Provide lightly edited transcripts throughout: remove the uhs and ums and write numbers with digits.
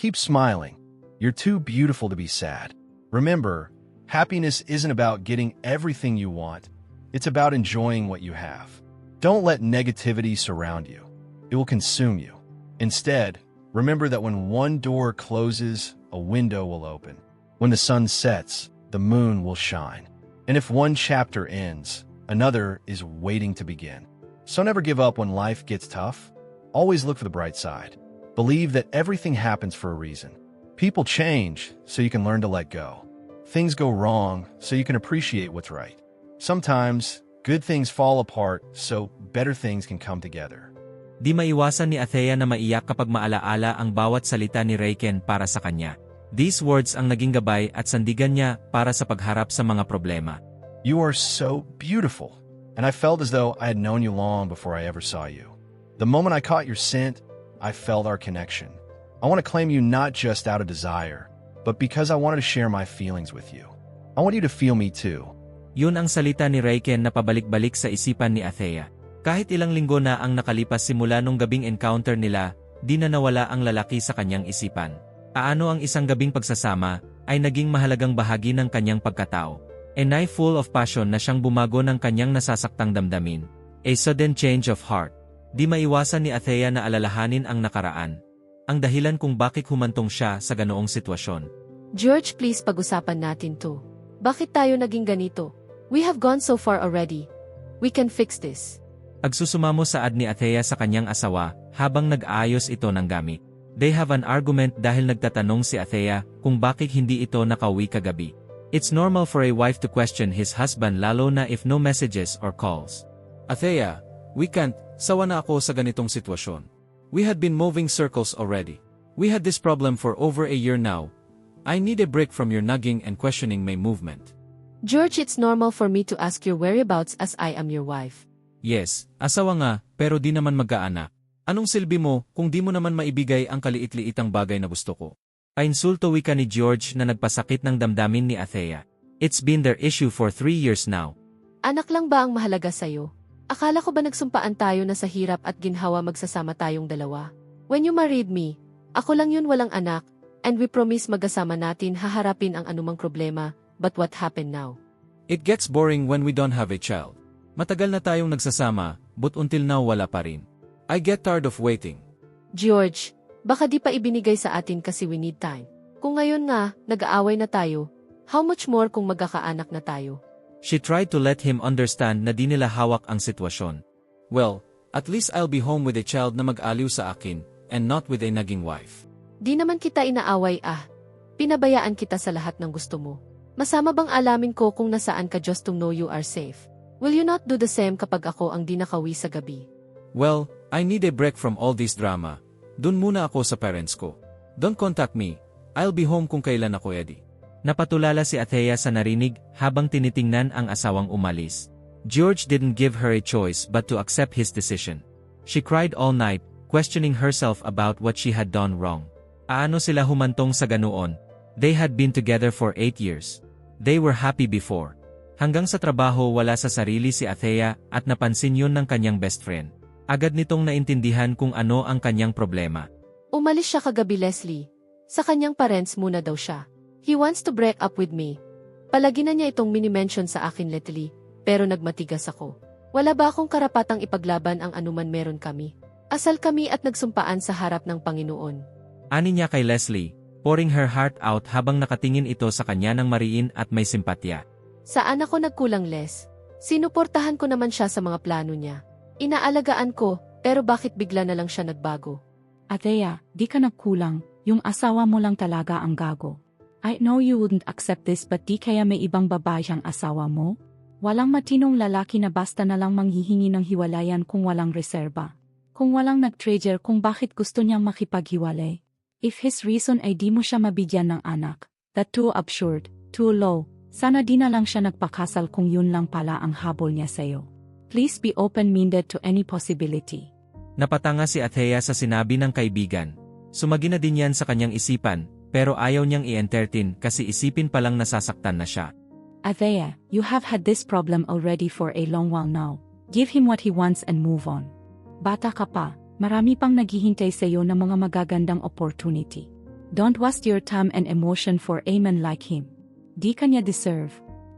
Keep smiling. You're too beautiful to be sad. Remember, happiness isn't about getting everything you want. It's about enjoying what you have. Don't let negativity surround you. It will consume you. Instead, remember that when one door closes, a window will open. When the sun sets, the moon will shine. And if one chapter ends, another is waiting to begin. So never give up when life gets tough. Always look for the bright side. Believe that everything happens for a reason. People change so you can learn to let go. Things go wrong so you can appreciate what's right. Sometimes, good things fall apart so better things can come together. Di maiwasan ni Athea na maiyak kapag maalaala ang bawat salita ni Reiken para sa kanya. These words ang naging gabay at sandigan niya para sa pagharap sa mga problema. You are so beautiful, and I felt as though I had known you long before I ever saw you. The moment I caught your scent, I felt our connection. I want to claim you not just out of desire, but because I wanted to share my feelings with you. I want you to feel me too. Yun ang salita ni Reiken na pabalik-balik sa isipan ni Athea. Kahit ilang linggo na ang nakalipas simula nung gabing encounter nila, di na nawala ang lalaki sa kanyang isipan. Paano ang isang gabing pagsasama ay naging mahalagang bahagi ng kanyang pagkatao. A night full of passion na siyang bumago ng kanyang nasasaktang damdamin. A sudden change of heart. Di maiwasan ni Athea na alalahanin ang nakaraan. Ang dahilan kung bakit humantong siya sa ganoong sitwasyon. George, please pag-usapan natin to. Bakit tayo naging ganito? We have gone so far already. We can fix this. Agsusumamo saad ni Athea sa kanyang asawa habang nag-aayos ito ng gamit. They have an argument dahil nagtatanong si Athea kung bakit hindi ito nakauwi kagabi. It's normal for a wife to question his husband lalo na if no messages or calls. Athea, we can't. Sawa na ako sa ganitong sitwasyon. We had been moving circles already. We had this problem for over a year now. I need a break from your nagging and questioning my movement. George, it's normal for me to ask your whereabouts as I am your wife. Yes, asawa nga, pero di naman magkaanak. Anong silbi mo kung di mo naman maibigay ang kaliit-liitang bagay na gusto ko? Painsulto wika ni George na nagpasakit ng damdamin ni Athea. It's been their issue for 3 years now. Anak lang ba ang mahalaga sa'yo? Akala ko ba nagsumpaan tayo na sa hirap at ginhawa magsasama tayong dalawa? When you married me, ako lang yun walang anak, and we promise magkasama natin haharapin ang anumang problema, but what happened now? It gets boring when we don't have a child. Matagal na tayong nagsasama, but until now wala pa rin. I get tired of waiting. George, baka di pa ibinigay sa atin kasi we need time. Kung ngayon nga, nag-aaway na tayo, how much more kung magkakaanak na tayo? She tried to let him understand na di nila hawak ang sitwasyon. Well, at least I'll be home with a child na mag-aliw sa akin, and not with a naging wife. Di naman kita inaaway Pinabayaan kita sa lahat ng gusto mo. Masama bang alamin ko kung nasaan ka just to know you are safe? Will you not do the same kapag ako ang di nakawi sa gabi? Well, I need a break from all this drama. Dun muna ako sa parents ko. Don't contact me. I'll be home kung kailan ako ready. Napatulala si Athea sa narinig habang tinitingnan ang asawang umalis. George didn't give her a choice but to accept his decision. She cried all night, questioning herself about what she had done wrong. Paano sila humantong sa ganoon? They had been together for 8 years. They were happy before. Hanggang sa trabaho wala sa sarili si Athea at napansin yun ng kanyang best friend. Agad nitong naintindihan kung ano ang kanyang problema. Umalis siya kagabi, Leslie. Sa kanyang parents muna daw siya. He wants to break up with me. Palagi na niya itong mini-mention sa akin lately, pero nagmatigas ako. Wala ba akong karapatang ipaglaban ang anuman meron kami? Asal kami at nagsumpaan sa harap ng Panginoon. Ani niya kay Leslie, pouring her heart out habang nakatingin ito sa kanya ng mariin at may simpatya. Saan ako nagkulang, Les? Sinuportahan ko naman siya sa mga plano niya. Inaalagaan ko, pero bakit bigla na lang siya nagbago? Athea, di ka nagkulang. Yung asawa mo lang talaga ang gago. I know you wouldn't accept this but di kaya may ibang babae siyang asawa mo? Walang matinong lalaki na basta na lang manghihingi ng hiwalayan kung walang reserba. Kung walang nag-trigger kung bakit gusto niyang makipaghiwalay. If his reason ay di mo siya mabigyan ng anak, that too absurd, too low, sana di na lang siya nagpakasal kung yun lang pala ang habol niya sa'yo. Please be open-minded to any possibility. Napatanga si Athea sa sinabi ng kaibigan. Sumagi na din yan sa kanyang isipan, pero ayaw niyang i-entertain kasi isipin palang nasasaktan na siya. Athea, you have had this problem already for a long while now. Give him what he wants and move on. Bata ka pa, marami pang naghihintay sa iyo ng mga magagandang opportunity. Don't waste your time and emotion for a man like him. Di kanya deserve.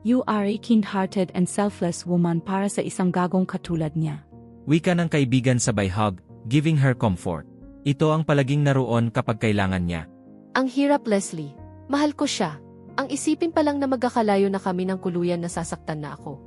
You are a kind-hearted and selfless woman para sa isang gagong katulad niya. Wika ng kaibigan sabay hug, giving her comfort. Ito ang palaging naroon kapag kailangan niya. Ang hirap, Leslie. Mahal ko siya. Ang isipin pa lang na magkakalayo na kami ng kuluyan na sasaktan na ako.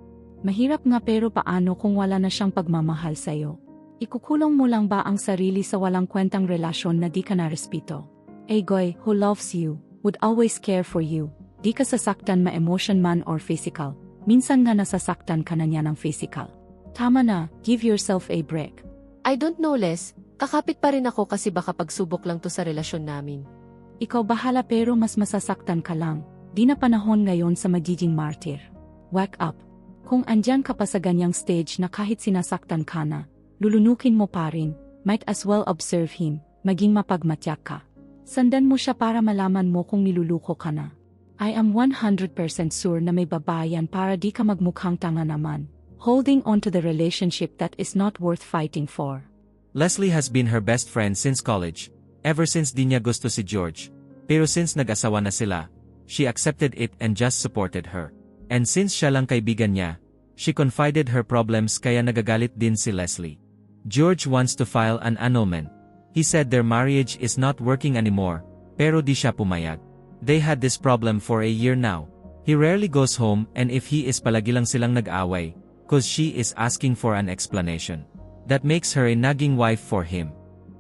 Mahirap nga pero paano kung wala na siyang pagmamahal sa'yo? Ikukulong mo lang ba ang sarili sa walang kwentang relasyon na di ka narespeto? A guy who loves you, would always care for you. Di ka sasaktan ma-emotion man or physical. Minsan nga nasasaktan ka na niya ng physical. Tama na, give yourself a break. I don't know, Les. Kakapit pa rin ako kasi baka pagsubok lang to sa relasyon namin. Ikaw bahala pero mas masasaktan ka lang. Di na panahon ngayon sa magiging martyr. Wake up. Kung andyan ka pa sa ganyang stage na kahit sinasaktan ka na, lulunukin mo pa rin, might as well observe him, maging mapagmatyak ka. Sandan mo siya para malaman mo kung niluluko ka na. I am 100% sure na may babayan para di ka magmukhang tanga naman, holding on to the relationship that is not worth fighting for. Leslie has been her best friend since college, ever since di niya gusto si George. Pero since nag-asawa na sila, she accepted it and just supported her. And since siya lang kaibigan niya, she confided her problems kaya nagagalit din si Leslie. George wants to file an annulment. He said their marriage is not working anymore, pero di siya pumayag. They had this problem for a year now. He rarely goes home and if he is palagi lang silang nag-away, cause she is asking for an explanation. That makes her a nagging wife for him.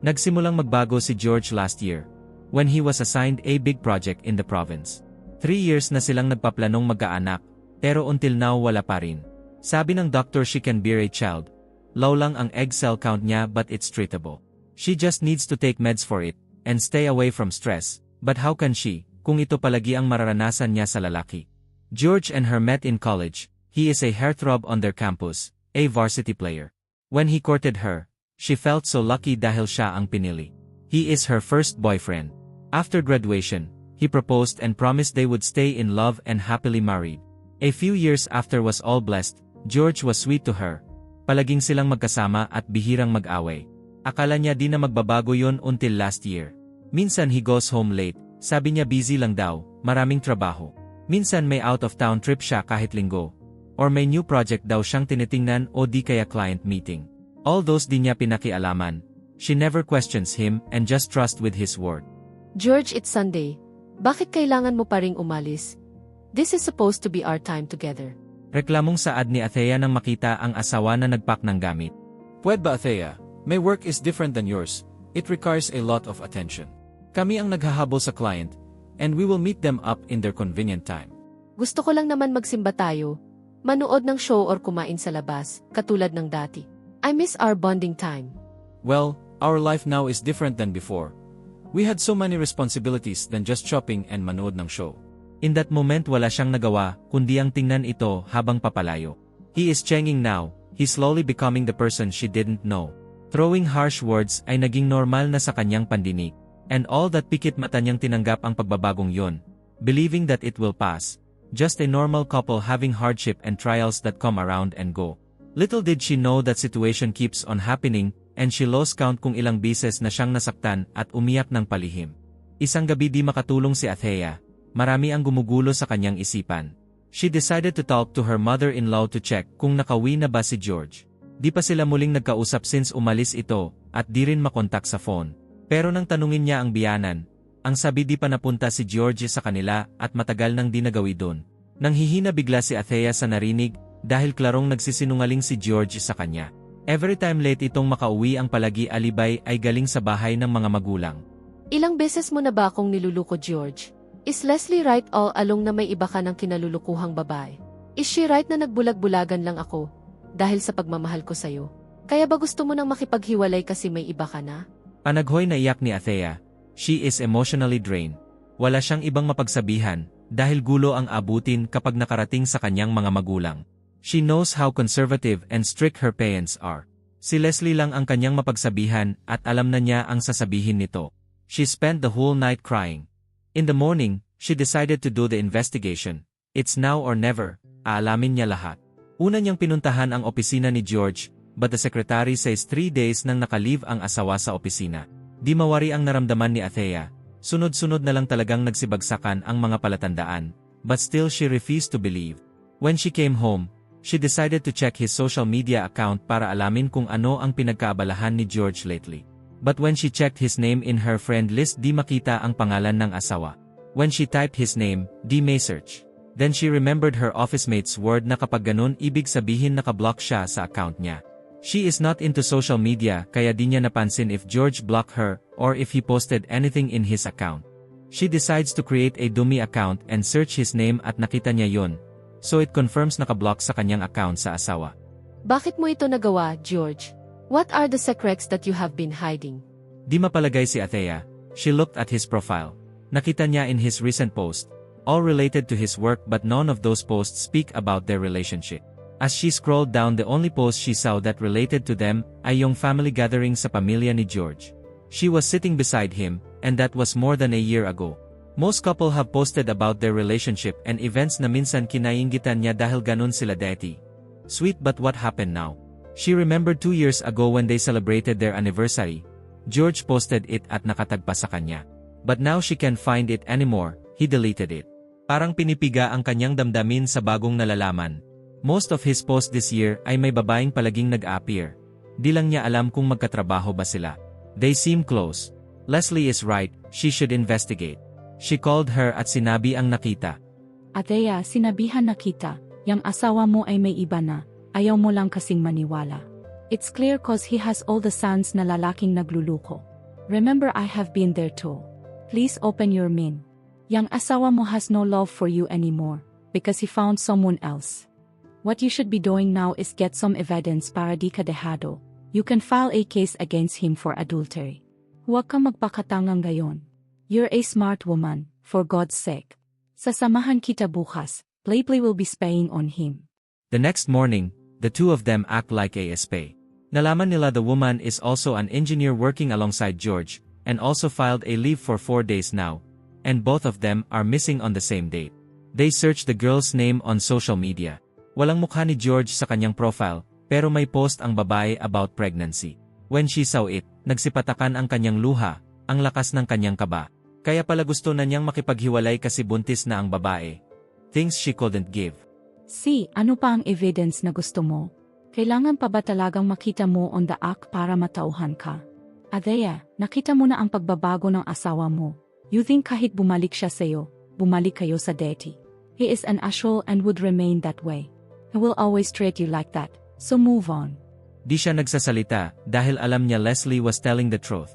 Nagsimulang magbago si George last year, when he was assigned a big project in the province. 3 years na silang nagpaplanong magkaanak, pero until now wala pa rin. Sabi ng doctor she can bear a child. Low lang ang egg cell count niya but it's treatable. She just needs to take meds for it, and stay away from stress. But how can she, kung ito palagi ang mararanasan niya sa lalaki? George and her met in college. He is a heartthrob on their campus, a varsity player. When he courted her, she felt so lucky dahil siya ang pinili. He is her first boyfriend. After graduation, he proposed and promised they would stay in love and happily married. A few years after was all blessed, George was sweet to her. Palaging silang magkasama at bihirang mag-away. Akala niya di na magbabago yon until last year. Minsan he goes home late, sabi niya busy lang daw, maraming trabaho. Minsan may out-of-town trip siya kahit linggo. Or may new project daw siyang tinitingnan o di kaya client meeting. All those di niya pinakialaman. She never questions him and just trust with his word. George, it's Sunday. Bakit kailangan mo pa ring umalis? This is supposed to be our time together. Reklamong saad ni Athea nang makita ang asawa na nagpack ng gamit. Pwede ba, Athea? My work is different than yours. It requires a lot of attention. Kami ang naghahabol sa client, and we will meet them up in their convenient time. Gusto ko lang naman magsimba tayo. Manood ng show or kumain sa labas, katulad ng dati. I miss our bonding time. Well, our life now is different than before. We had so many responsibilities than just shopping and manood ng show. In that moment wala siyang nagawa, kundi ang tingnan ito habang papalayo. He is changing now, he's slowly becoming the person she didn't know. Throwing harsh words ay naging normal na sa kanyang pandinig. And all that pikit mata niyang tinanggap ang pagbabagong yon, believing that it will pass. Just a normal couple having hardship and trials that come around and go. Little did she know that situation keeps on happening, and she lost count kung ilang beses na siyang nasaktan at umiyak ng palihim. Isang gabi di makatulong si Athea, marami ang gumugulo sa kanyang isipan. She decided to talk to her mother-in-law to check kung nakauwi na ba si George. Di pa sila muling nagkausap since umalis ito, at di rin makontak sa phone. Pero nang tanungin niya ang biyanan, ang sabi di pa napunta si George sa kanila at matagal nang di nagawi doon. Nang hihina bigla si Athea sa narinig, dahil klarong nagsisinungaling si George sa kanya. Every time late itong makauwi ang palagi alibay ay galing sa bahay ng mga magulang. Ilang beses mo na ba akong niluluko, George? Is Leslie right all along na may iba ka ng kinalulukuhang babae? Is she right na nagbulag-bulagan lang ako dahil sa pagmamahal ko sa'yo? Kaya ba gusto mo nang makipaghiwalay kasi may iba ka na? Panaghoy na iyak ni Athea. She is emotionally drained. Wala siyang ibang mapagsabihan dahil gulo ang abutin kapag nakarating sa kanyang mga magulang. She knows how conservative and strict her parents are. Si Leslie lang ang kanyang mapagsabihan at alam na niya ang sasabihin nito. She spent the whole night crying. In the morning, she decided to do the investigation. It's now or never, aalamin niya lahat. Una niyang pinuntahan ang opisina ni George, but the secretary says 3 days nang nakalive ang asawa sa opisina. Di mawari ang naramdaman ni Athea, Sunod-sunod na lang talagang nagsibagsakan ang mga palatandaan, but still she refused to believe. When she came home, she decided to check his social media account para alamin kung ano ang pinagkaabalahan ni George lately. But when she checked his name in her friend list, di makita ang pangalan ng asawa. When she typed his name, di may search. Then she remembered her office mate's word na kapag ganun ibig sabihin nakablock siya sa account niya. She is not into social media kaya di niya napansin if George blocked her or if he posted anything in his account. She decides to create a dummy account and search his name at nakita niya yun. So it confirms nakablock sa kanyang account sa asawa. Bakit mo ito nagawa, George? What are the secrets that you have been hiding? Di mapalagay si Athea. She looked at his profile. Nakita niya in his recent post, all related to his work but none of those posts speak about their relationship. As she scrolled down, the only post she saw that related to them ay yung family gathering sa pamilya ni George. She was sitting beside him, and that was more than a year ago. Most couple have posted about their relationship and events na minsan kinainggitan niya dahil ganun sila dati. Sweet, but what happened now? She remembered 2 years ago when they celebrated their anniversary. George posted it at nakatagpa sa kanya. But now she can't find it anymore, he deleted it. Parang pinipiga ang kanyang damdamin sa bagong nalalaman. Most of his posts this year ay may babaeng palaging nag-appear. Di lang niya alam kung magkatrabaho ba sila. They seem close. Leslie is right, she should investigate. She called her at sinabi ang nakita. Athea, sinabihan na kita, yang asawa mo ay may iba na, ayaw mo lang kasing maniwala. It's clear cause he has all the signs na lalaking nagluluko. Remember, I have been there too. Please open your mind. Yang asawa mo has no love for you anymore, because he found someone else. What you should be doing now is get some evidence para di ka dehado. You can file a case against him for adultery. Huwag kang magpakatangang gayon. You're a smart woman, for God's sake. Sasamahan kita bukas, Playplay will be spying on him. The next morning, the two of them act like a spy. Nalaman nila the woman is also an engineer working alongside George, and also filed a leave for 4 days now, and both of them are missing on the same date. They search the girl's name on social media. Walang mukha ni George sa kanyang profile, pero may post ang babae about pregnancy. When she saw it, nagsipatakan ang kanyang luha, ang lakas ng kanyang kaba. Kaya pala gusto na niyang makipaghiwalay kasi buntis na ang babae. Things she couldn't give. See, ano pa ang evidence na gusto mo? Kailangan pa ba talagang makita mo on the act para matauhan ka? Athea, nakita mo na ang pagbabago ng asawa mo. You think kahit bumalik siya sa'yo, bumalik kayo sa dati. He is an asshole and would remain that way. He will always treat you like that, so move on. Di siya nagsasalita dahil alam niya Leslie was telling the truth.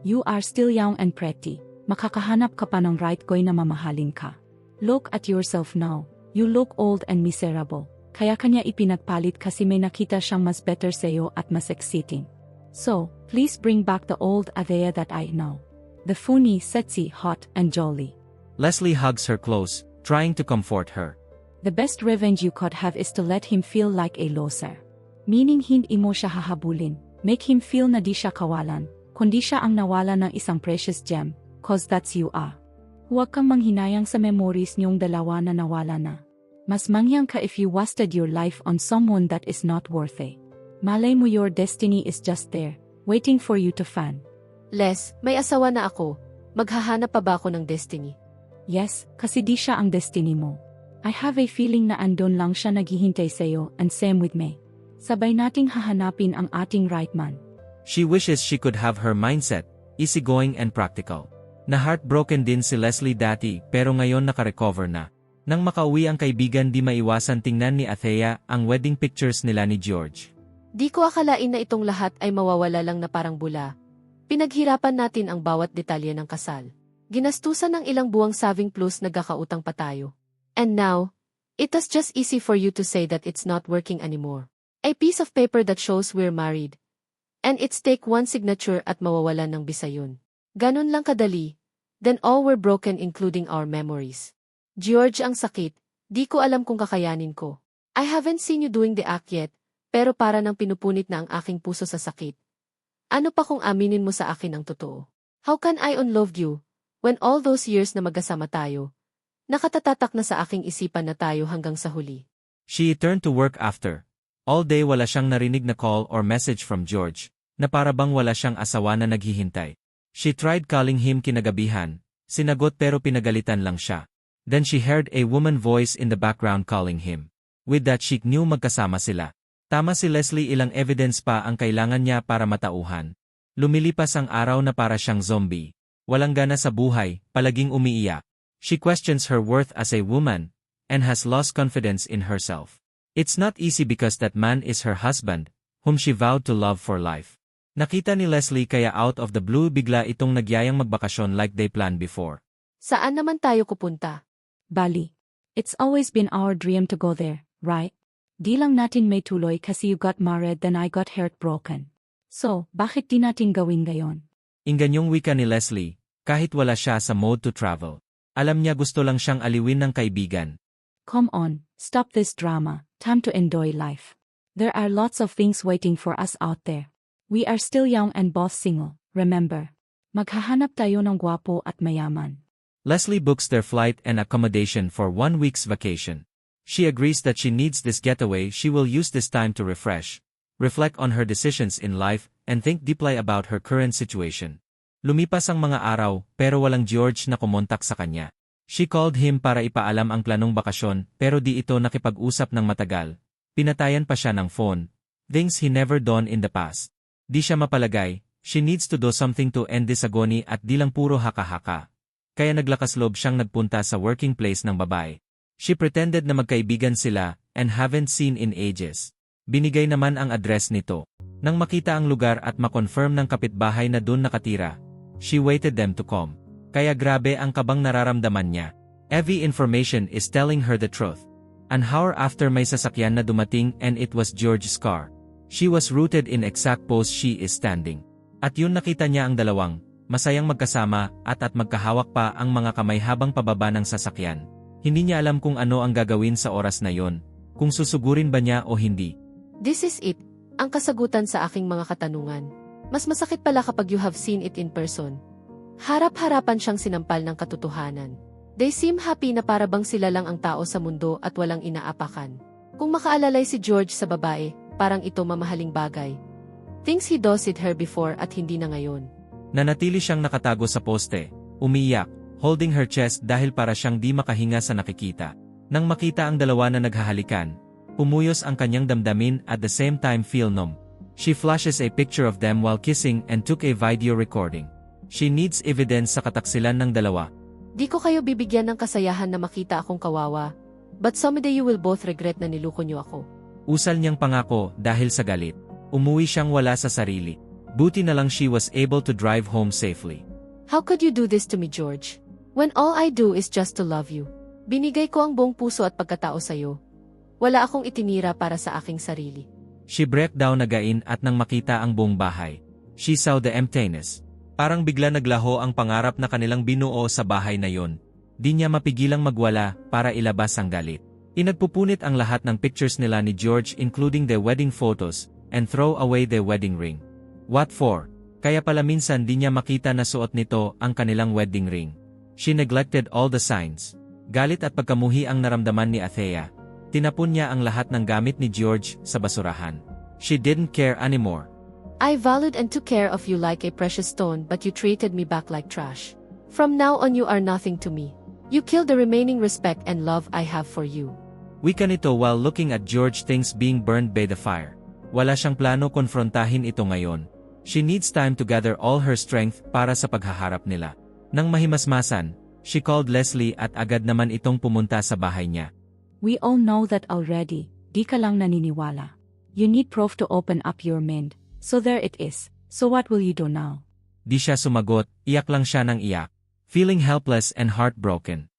You are still young and pretty. Makakahanap ka pa ng right guy na mamahalin ka. Look at yourself now. You look old and miserable. Kaya kanya ipinagpalit kasi may nakita siyang mas better sa'yo at mas exciting. So, please bring back the old Athea that I know. The funny, sexy, hot, and jolly. Leslie hugs her close, trying to comfort her. The best revenge you could have is to let him feel like a loser. Meaning hindi mo siya hahabulin, make him feel na di siya kawalan, kundi siya ang nawala ng isang precious gem, cause that's you are. Huwag kang manghinayang sa memories niyong dalawa na nawala na. Mas mangyang ka if you wasted your life on someone that is not worthy. Malay mo your destiny is just there, waiting for you to find. Les, may asawa na ako. Maghahanap pa ba ako ng destiny? Yes, kasi di siya ang destiny mo. I have a feeling na andon lang siya naghihintay sa'yo and same with me. Sabay nating hahanapin ang ating right man. She wishes she could have her mindset, easygoing and practical. Na-heartbroken din si Leslie dati pero ngayon nakarecover na. Nang makauwi ang kaibigan, di maiwasan tingnan ni Athea ang wedding pictures nila ni George. Di ko akalain na itong lahat ay mawawala lang na parang bula. Pinaghirapan natin ang bawat detalye ng kasal. Ginastusan ng ilang buwang saving plus nagkakautang pa tayo. And now, it is just easy for you to say that it's not working anymore. A piece of paper that shows we're married. And it's take one signature at mawawalan ng bisa yun. Ganun lang kadali. Then all were broken including our memories. George, ang sakit. Di ko alam kung kakayanin ko. I haven't seen you doing the act yet, pero para nang pinupunit na ang aking puso sa sakit. Ano pa kung aminin mo sa akin ang totoo? How can I unlove you, when all those years na magkasama tayo, nakatatatak na sa aking isipan na tayo hanggang sa huli? She returned to work after. All day wala siyang narinig na call or message from George, na para bang wala siyang asawa na naghihintay. She tried calling him kinagabihan, Sinagot pero pinagalitan lang siya. Then she heard a woman voice in the background calling him. With that she knew magkasama sila. Tama si Leslie, ilang evidence pa ang kailangan niya para matauhan. Lumilipas ang araw na para siyang zombie. Walang gana sa buhay, palaging umiiyak. She questions her worth as a woman, and has lost confidence in herself. It's not easy because that man is her husband, whom she vowed to love for life. Nakita ni Leslie kaya out of the blue bigla itong nagyayang magbakasyon like they planned before. Saan naman tayo kupunta? Bali. It's always been our dream to go there, right? Di lang natin may tuloy kasi you got married then I got heartbroken. So, bakit di natin gawin ngayon? Inganyong wika ni Leslie, kahit wala siya sa mode to travel. Alam niya gusto lang siyang aliwin ng kaibigan. Come on, stop this drama, time to enjoy life. There are lots of things waiting for us out there. We are still young and both single, remember. Maghahanap tayo ng gwapo at mayaman. Leslie books their flight and accommodation for 1 week's vacation. She agrees that she needs this getaway. She will use this time to refresh, reflect on her decisions in life, and think deeply about her current situation. Lumipas ang mga araw, pero walang George na kumontak sa kanya. She called him para ipaalam ang planong bakasyon, pero di ito nakipag-usap ng matagal. Pinatayan pa siya ng phone. Things he never done in the past. Di siya mapalagay, she needs to do something to end this agony at di lang puro haka-haka. Kaya naglakas loob siyang nagpunta sa working place ng babae. She pretended na magkaibigan sila, and haven't seen in ages. Binigay naman ang address nito. Nang makita ang lugar at makonfirm ng kapitbahay na doon nakatira, she waited them to come. Kaya grabe ang kabang nararamdaman niya. Every information is telling her the truth. An hour after may sasakyan na dumating and it was George's car. She was rooted in exact pose she is standing. At yun nakita niya ang dalawang, masayang magkasama at magkahawak pa ang mga kamay habang pababa ng sasakyan. Hindi niya alam kung ano ang gagawin sa oras na yon, kung susugurin ba niya o hindi. This is it, ang kasagutan sa aking mga katanungan. Mas masakit pala kapag you have seen it in person. Harap-harapan siyang sinampal ng katotohanan. They seem happy na para bang sila lang ang tao sa mundo at walang inaapakan. Kung makaalalay si George sa babae, parang ito mamahaling bagay. Things he does it her before at hindi na ngayon. Nanatili siyang nakatago sa poste, umiyak, holding her chest dahil para siyang di makahinga sa nakikita. Nang makita ang dalawa na naghahalikan, pumuyos ang kanyang damdamin at the same time feel numb. She flashes a picture of them while kissing and took a video recording. She needs evidence sa kataksilan ng dalawa. Di ko kayo bibigyan ng kasayahan na makita akong kawawa. But someday you will both regret na niluko niyo ako. Usal niyang pangako dahil sa galit. Umuwi siyang wala sa sarili. Buti na lang she was able to drive home safely. How could you do this to me, George? When all I do is just to love you. Binigay ko ang buong puso at pagkatao sa'yo. Wala akong itinira para sa aking sarili. She broke down again at nang makita ang buong bahay, she saw the emptiness. Parang bigla naglaho ang pangarap na kanilang binuo sa bahay na yon. Di niya mapigilang magwala para ilabas ang galit. Inagpupunit ang lahat ng pictures nila ni George including the wedding photos, and throw away the wedding ring. What for? Kaya pala minsan di niya makita na suot nito ang kanilang wedding ring. She neglected all the signs. Galit at pagkamuhi ang naramdaman ni Athea. Tinapon niya ang lahat ng gamit ni George sa basurahan. She didn't care anymore. I valued and took care of you like a precious stone but you treated me back like trash. From now on you are nothing to me. You killed the remaining respect and love I have for you. Wika nito while looking at George things being burned by the fire. Wala siyang plano konfrontahin ito ngayon. She needs time to gather all her strength para sa paghaharap nila. Nang mahimasmasan, she called Leslie at agad naman itong pumunta sa bahay niya. We all know that already, di ka lang naniniwala. You need proof to open up your mind. So there it is. So what will you do now? Di siya sumagot, iyak lang siya ng iyak. Feeling helpless and heartbroken.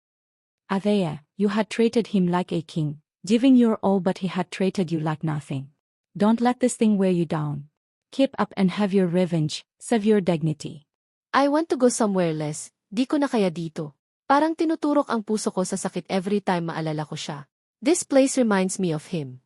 Athea, you had treated him like a king, giving your all but he had treated you like nothing. Don't let this thing wear you down. Keep up and have your revenge, save your dignity. I want to go somewhere less, di ko na kaya dito. Parang tinuturok ang puso ko sa sakit every time maalala ko siya. This place reminds me of him.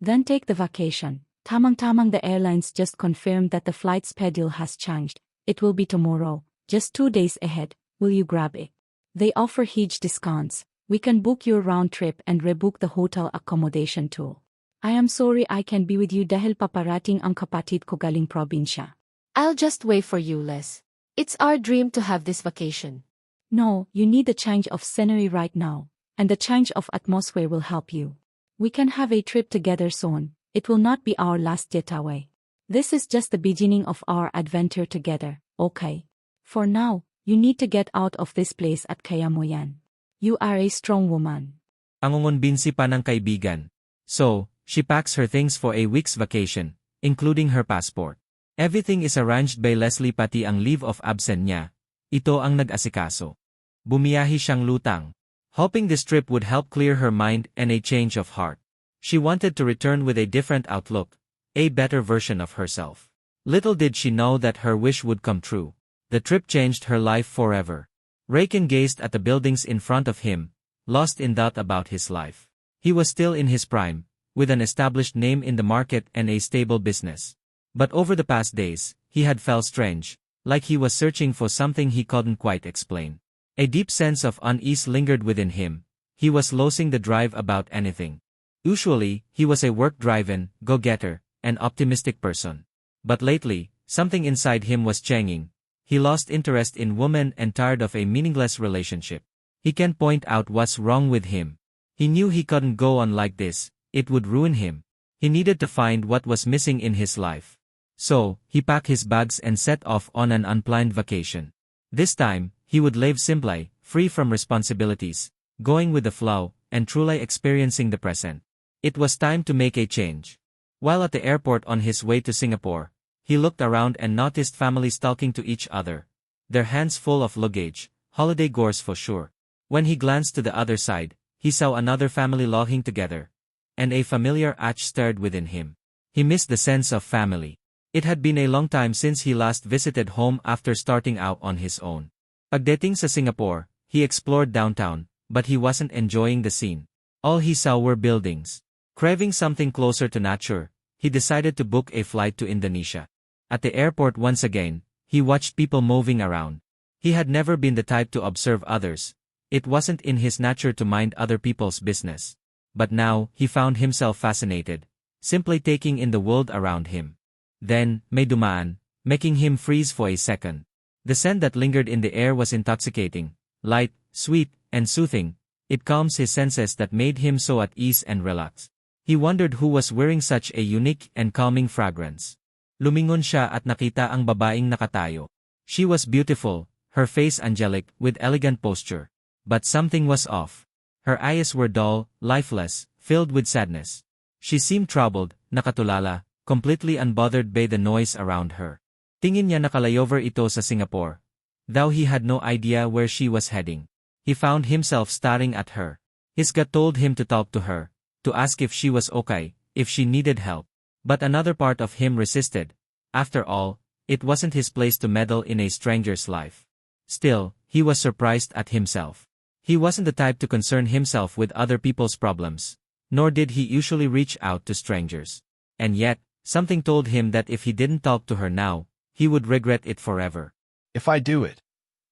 Then take the vacation. Tamang-tamang the airlines just confirmed that the flight schedule has changed. It will be tomorrow, just 2 days ahead. Will you grab it? They offer huge discounts. We can book your round trip and rebook the hotel accommodation too. I am sorry I can't be with you dahil paparating ang kapatid ko galing probinsya. I'll just wait for you, Les. It's our dream to have this vacation. No, you need the change of scenery right now, and the change of atmosphere will help you. We can have a trip together soon. It will not be our last getaway. This is just the beginning of our adventure together, okay? For now, you need to get out of this place at kaya mo yan. You are a strong woman. Angungunbinsi pa ng kaibigan. So, she packs her things for a week's vacation, including her passport. Everything is arranged by Leslie pati ang leave of absence niya. Ito ang nag-asikaso. Bumiyahi siyang lutang, hoping this trip would help clear her mind and a change of heart. She wanted to return with a different outlook, a better version of herself. Little did she know that her wish would come true. The trip changed her life forever. Raiken gazed at the buildings in front of him, lost in doubt about his life. He was still in his prime, with an established name in the market and a stable business. But over the past days, he had felt strange, like he was searching for something he couldn't quite explain. A deep sense of unease lingered within him. He was losing the drive about anything. Usually, he was a work-driven, go-getter, and optimistic person. But lately, something inside him was changing. He lost interest in women and tired of a meaningless relationship. He can't point out what's wrong with him. He knew he couldn't go on like this, it would ruin him. He needed to find what was missing in his life. So, he packed his bags and set off on an unplanned vacation. This time, he would live simply, free from responsibilities, going with the flow, and truly experiencing the present. It was time to make a change. While at the airport on his way to Singapore, he looked around and noticed families talking to each other, their hands full of luggage, holiday gores for sure. When he glanced to the other side, he saw another family laughing together, and a familiar ache stirred within him. He missed the sense of family. It had been a long time since he last visited home after starting out on his own. Pagdating sa Singapore, he explored downtown, but he wasn't enjoying the scene. All he saw were buildings. Craving something closer to nature, he decided to book a flight to Indonesia. At the airport once again, he watched people moving around. He had never been the type to observe others. It wasn't in his nature to mind other people's business. But now, he found himself fascinated, simply taking in the world around him. Then, may dumaan, making him freeze for a second. The scent that lingered in the air was intoxicating, light, sweet, and soothing. It calms his senses that made him so at ease and relaxed. He wondered who was wearing such a unique and calming fragrance. Lumingon siya at nakita ang babaeng nakatayo. She was beautiful, her face angelic, with elegant posture. But something was off. Her eyes were dull, lifeless, filled with sadness. She seemed troubled, nakatulala, completely unbothered by the noise around her. Tingin niya nakalayover ito sa Singapore. Though he had no idea where she was heading. He found himself staring at her. His gut told him to talk to her, to ask if she was okay, if she needed help. But another part of him resisted. After all, it wasn't his place to meddle in a stranger's life. Still, he was surprised at himself. He wasn't the type to concern himself with other people's problems, nor did he usually reach out to strangers. And yet, something told him that if he didn't talk to her now, he would regret it forever. If I do it,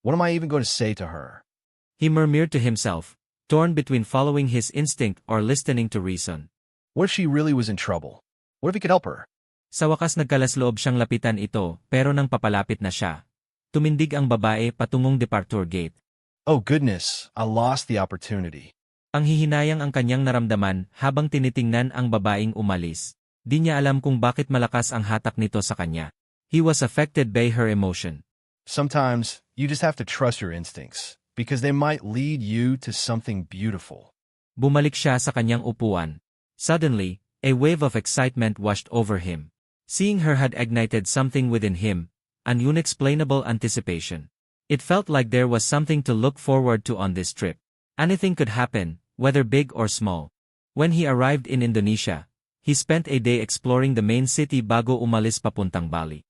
what am I even going to say to her? He murmured to himself, torn between following his instinct or listening to reason. What if she really was in trouble? What if he could help her? Sa wakas nagkalasloob siyang lapitan ito, pero nang papalapit na siya, tumindig ang babae patungong departure gate. Oh goodness, I lost the opportunity. Ang hihinayang ang kanyang naramdaman habang tinitingnan ang babaeng umalis. Di niya alam kung bakit malakas ang hatak nito sa kanya. He was affected by her emotion. Sometimes, you just have to trust your instincts, because they might lead you to something beautiful. Bumalik siya sa kanyang upuan. Suddenly, a wave of excitement washed over him. Seeing her had ignited something within him, an unexplainable anticipation. It felt like there was something to look forward to on this trip. Anything could happen, whether big or small. When he arrived in Indonesia, he spent a day exploring the main city bago umalis papuntang Bali.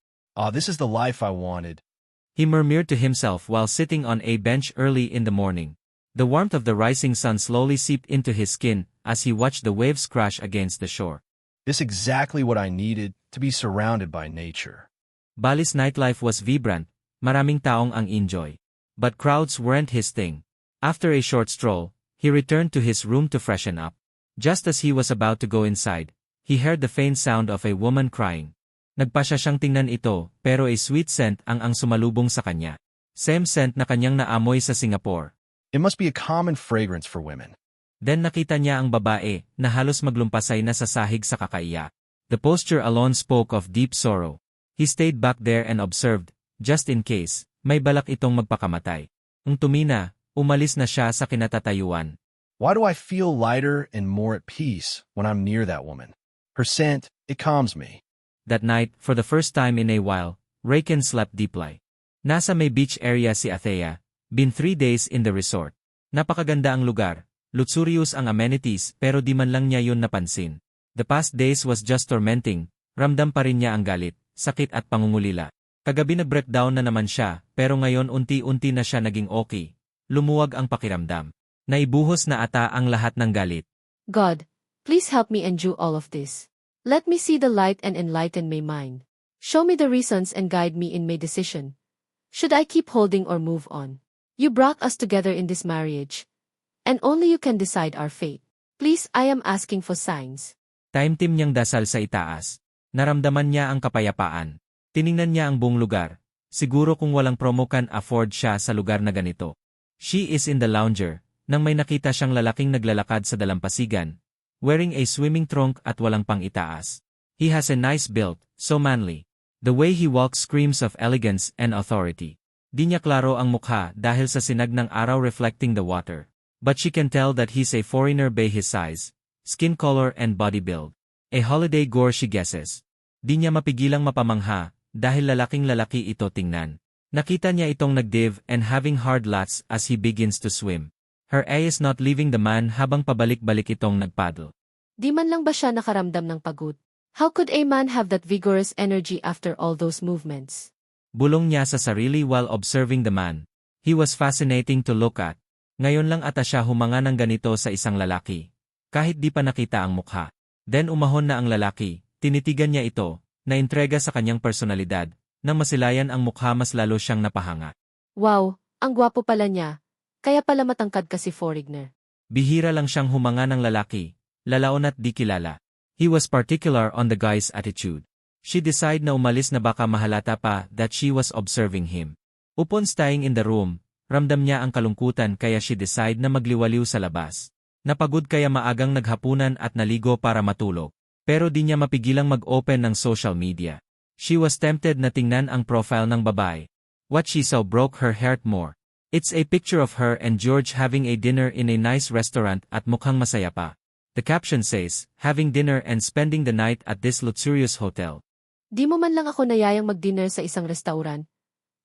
This is the life I wanted. He murmured to himself while sitting on a bench early in the morning. The warmth of the rising sun slowly seeped into his skin as he watched the waves crash against the shore. This is exactly what I needed, to be surrounded by nature. Bali's nightlife was vibrant, maraming taong ang enjoy. But crowds weren't his thing. After a short stroll, he returned to his room to freshen up. Just as he was about to go inside, he heard the faint sound of a woman crying. Nagpasya siyang tingnan ito, pero a sweet scent ang sumalubong sa kanya. Same scent na kanyang naamoy sa Singapore. It must be a common fragrance for women. Then nakita niya ang babae na halos maglumpasay na sa sahig sa kakaiyak. The posture alone spoke of deep sorrow. He stayed back there and observed, just in case, may balak itong magpakamatay. Nung tumina, umalis na siya sa kinatatayuan. Why do I feel lighter and more at peace when I'm near that woman? Her scent, it calms me. That night, for the first time in a while, Raiken slept deeply. Nasa may beach area si Athea, been 3 days in the resort. Napakaganda ang lugar, luxurious ang amenities pero di man lang niya yun napansin. The past days was just tormenting, ramdam pa rin niya ang galit, sakit at pangungulila. Kagabi nag-breakdown na naman siya, pero ngayon unti-unti na siya naging okay. Lumuwag ang pakiramdam. Naibuhos na ata ang lahat ng galit. God, please help me endure all of this. Let me see the light and enlighten my mind. Show me the reasons and guide me in my decision. Should I keep holding or move on? You brought us together in this marriage, and only you can decide our fate. Please, I am asking for signs. Time-tim niyang dasal sa itaas. Naramdaman niya ang kapayapaan. Tiningnan niya ang buong lugar. Siguro kung walang promo can afford siya sa lugar na ganito. She is in the lounger, nang may nakita siyang lalaking naglalakad sa dalampasigan, wearing a swimming trunk at walang pang-itaas. He has a nice build, so manly. The way he walks screams of elegance and authority. Di niya klaro ang mukha dahil sa sinag ng araw reflecting the water. But she can tell that he's a foreigner by his size, skin color and body build. A holiday gore she guesses. Di niya mapigilang mapamangha dahil lalaking lalaki ito tingnan. Nakita niya itong nagdive and having hard lats as he begins to swim. Her eye is not leaving the man habang pabalik-balik itong nagpaddle. Di man lang ba siya nakaramdam ng pagod? How could a man have that vigorous energy after all those movements? Bulong niya sa sarili while observing the man. He was fascinating to look at. Ngayon lang ata siya humanga ng ganito sa isang lalaki. Kahit di pa nakita ang mukha. Then umahon na ang lalaki, tinitigan niya ito, na intrega sa kanyang personalidad, nang masilayan ang mukha mas lalo siyang napahanga. Wow, ang gwapo pala niya. Kaya pala matangkad kasi foreigner. Bihira lang siyang humanga ng lalaki, lalaon at di kilala. He was particular on the guy's attitude. She decided na umalis na baka mahalata pa that she was observing him. Upon staying in the room, ramdam niya ang kalungkutan kaya she decided na magliwaliw sa labas. Napagod kaya maagang naghapunan at naligo para matulog. Pero di niya mapigilang mag-open ng social media. She was tempted na tingnan ang profile ng babae. What she saw broke her heart more. It's a picture of her and George having a dinner in a nice restaurant at mukhang masaya pa. The caption says, having dinner and spending the night at this luxurious hotel. Di mo man lang ako nayayang mag-dinner sa isang restaurant,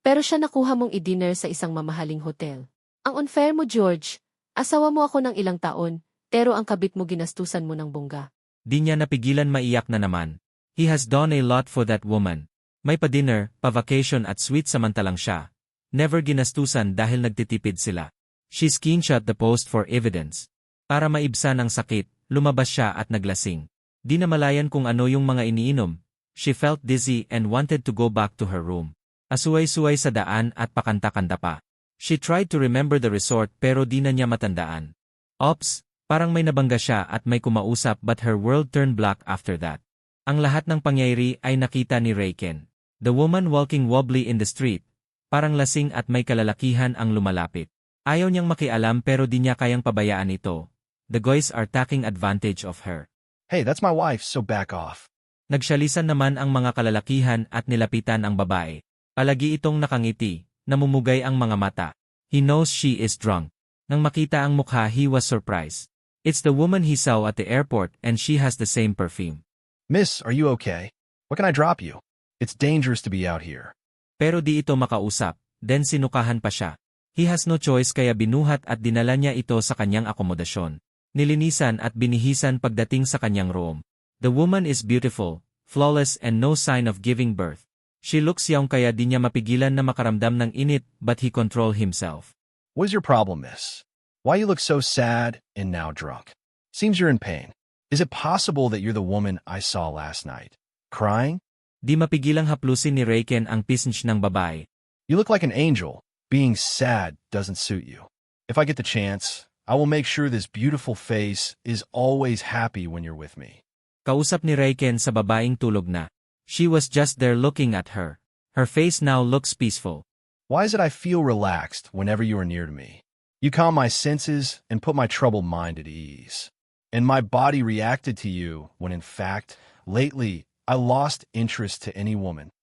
pero siya nakuha mong i-dinner sa isang mamahaling hotel. Ang unfair mo, George. Asawa mo ako ng ilang taon, pero ang kabit mo ginastusan mo ng bongga. Di niya napigilan maiyak na naman. He has done a lot for that woman. May pa-dinner, pa-vacation at sweet samantalang siya. Never ginastusan dahil nagtitipid sila. She screenshot the post for evidence. Para maibsan ang sakit, lumabas siya at naglasing. Di na malayan kung ano yung mga iniinom. She felt dizzy and wanted to go back to her room. Asuway-suway sa daan at pakanta-kanta pa. She tried to remember the resort pero di na niya matandaan. Ops, parang may nabangga siya at may kumausap but her world turned black after that. Ang lahat ng pangyayari ay nakita ni Raiken. The woman walking wobbly in the street. Parang lasing at may kalalakihan ang lumalapit. Ayaw niyang makialam pero di niya kayang pabayaan ito. The guys are taking advantage of her. Hey, that's my wife, so back off. Nagsyalisan naman ang mga kalalakihan at nilapitan ang babae. Palagi itong nakangiti, namumugay ang mga mata. He knows she is drunk. Nang makita ang mukha he was surprised. It's the woman he saw at the airport and she has the same perfume. Miss, are you okay? What can I drop you? It's dangerous to be out here. Pero di ito makausap, then sinukahan pa siya. He has no choice kaya binuhat at dinala niya ito sa kanyang akomodasyon. Nilinisan at binihisan pagdating sa kanyang room. The woman is beautiful, flawless and no sign of giving birth. She looks young kaya di niya mapigilan na makaramdam ng init but he controlled himself. What is your problem, miss? Why you look so sad and now drunk? Seems you're in pain. Is it possible that you're the woman I saw last night? Crying? Di mapigilang haplusin ni Raiken ang pisnch ng babae. You look like an angel. Being sad doesn't suit you. If I get the chance, I will make sure this beautiful face is always happy when you're with me. Kausap ni Raiken sa babaeng tulog na. She was just there looking at her. Her face now looks peaceful. Why is it I feel relaxed whenever you are near to me? You calm my senses and put my troubled mind at ease. And my body reacted to you when in fact, lately, I lost interest to any woman.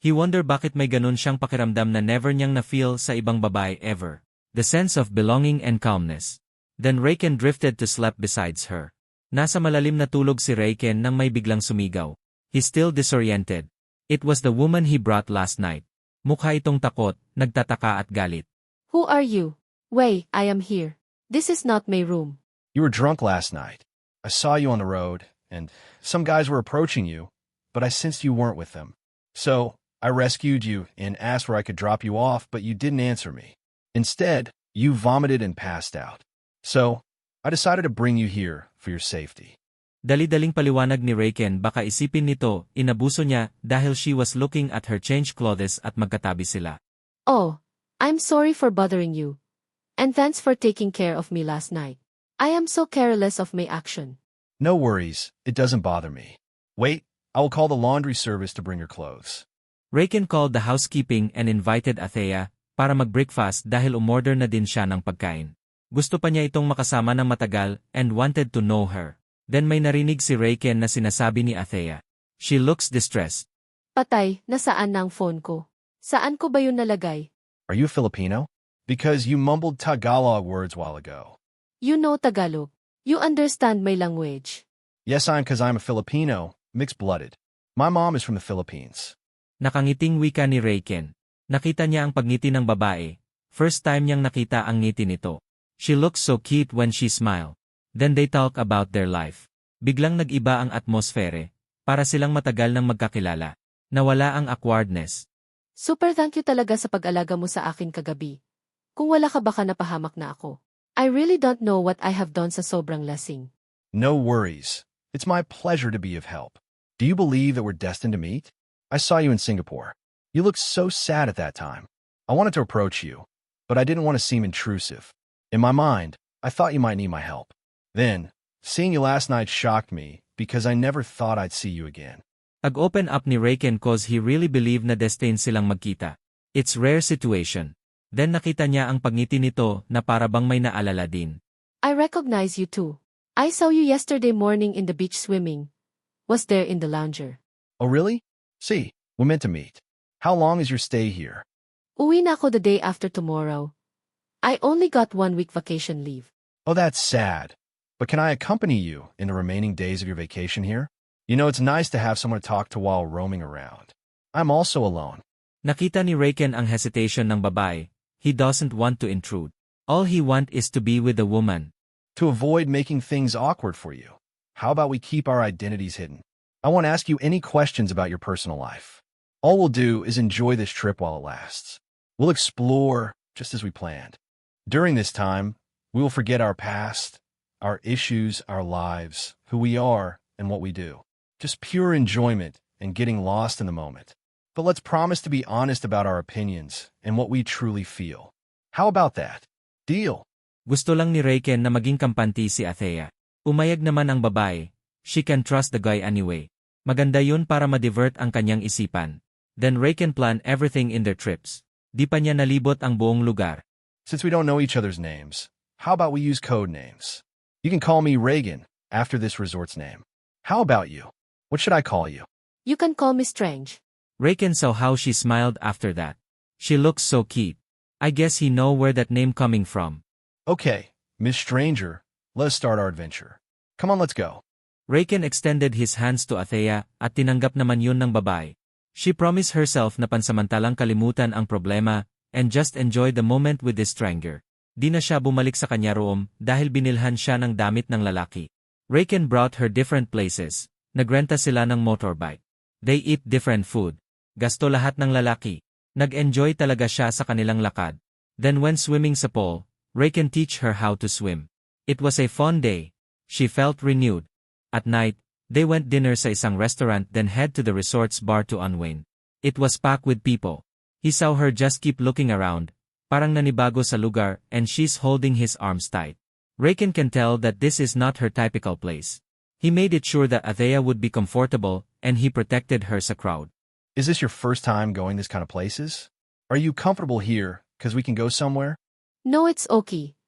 He wondered bakit may ganun siyang pakiramdam na never niyang na-feel sa ibang babae ever. The sense of belonging and calmness. Then Raiken drifted to sleep beside her. Nasa malalim na tulog si Raiken nang may biglang sumigaw. He's still disoriented. It was the woman he brought last night. Mukha itong takot, nagtataka at galit. Who are you? Wei, I am here. This is not my room. You were drunk last night. I saw you on the road, and some guys were approaching you, but I sensed you weren't with them. So, I rescued you and asked where I could drop you off, but you didn't answer me. Instead, you vomited and passed out. So, I decided to bring you here for your safety. Dali-daling paliwanag ni Raiken baka isipin nito, inabuso niya dahil she was looking at her changed clothes at magkatabi sila. Oh, I'm sorry for bothering you. And thanks for taking care of me last night. I am so careless of my action. No worries, it doesn't bother me. Wait, I will call the laundry service to bring your clothes. Raiken called the housekeeping and invited Athea para mag-breakfast dahil umorder na din siya ng pagkain. Gusto pa niya itong makasama ng matagal and wanted to know her. Then may narinig si Raiken na sinasabi ni Athea. She looks distressed. Patay, nasaan na ang phone ko? Saan ko ba yun nalagay? Are you Filipino? Because you mumbled Tagalog words while ago. You know Tagalog. You understand my language. Yes, because I'm a Filipino, mixed-blooded. My mom is from the Philippines. Nakangiting wika ni Raiken. Nakita niya ang pagngiti ng babae. First time niyang nakita ang ngiti nito. She looks so cute when she smiled. Then they talk about their life. Biglang nag-iba ang atmosfere. Para silang matagal nang magkakilala. Nawala ang awkwardness. Super thank you talaga sa pag-alaga mo sa akin kagabi. Kung wala ka baka napahamak na ako. I really don't know what I have done sa sobrang lasing. No worries. It's my pleasure to be of help. Do you believe that we're destined to meet? I saw you in Singapore. You looked so sad at that time. I wanted to approach you, but I didn't want to seem intrusive. In my mind, I thought you might need my help. Then, seeing you last night shocked me because I never thought I'd see you again. Ag-open up ni Raiken cause he really believed na destined silang magkita. It's rare situation. Then nakita niya ang pagngiti nito na para bang may naalala din. I recognize you too. I saw you yesterday morning in the beach swimming. Was there in the lounger. Oh really? See, we're meant to meet. How long is your stay here? Uwi na ako the day after tomorrow. I only got 1 week vacation leave. Oh, that's sad. But can I accompany you in the remaining days of your vacation here? You know, it's nice to have someone to talk to while roaming around. I'm also alone. Nakita ni Raiken ang hesitation ng babae. He doesn't want to intrude. All he wants is to be with the woman. To avoid making things awkward for you, how about we keep our identities hidden? I won't ask you any questions about your personal life. All we'll do is enjoy this trip while it lasts. We'll explore just as we planned. During this time, we will forget our past, our issues, our lives, who we are, and what we do. Just pure enjoyment and getting lost in the moment. But let's promise to be honest about our opinions and what we truly feel. How about that? Deal. Gusto lang ni Raiken na maging kampante si Athea. Umayag naman ang babae. She can trust the guy anyway. Maganda yun para ma-divert ang kanyang isipan. Then Raiken planned everything in their trips. Di pa niya nalibot ang buong lugar. Since we don't know each other's names, how about we use code names? You can call me Reagan after this resort's name. How about you? What should I call you? You can call me Strange. Raiken saw how she smiled after that. She looks so cute. I guess he know where that name coming from. Okay, Miss Stranger, let's start our adventure. Come on, let's go. Raiken extended his hands to Athea at tinanggap naman yun ng babae. She promised herself na pansamantalang kalimutan ang problema and just enjoy the moment with this stranger. Di na siya bumalik sa kanya room dahil binilhan siya ng damit ng lalaki. Raiken brought her different places. Nagrenta sila ng motorbike. They eat different food. Gasto lahat ng lalaki. Nag-enjoy talaga siya sa kanilang lakad. Then when swimming sa pool, Raiken teach her how to swim. It was a fun day. She felt renewed. At night, they went dinner sa isang restaurant then head to the resort's bar to unwind. It was packed with people. He saw her just keep looking around. Parang nanibago sa lugar and she's holding his arms tight. Raiken can tell that this is not her typical place. He made it sure that Athea would be comfortable and he protected her sa crowd. Is this your first time going this kind of places? Are you comfortable here, cause we can go somewhere? No, it's okay.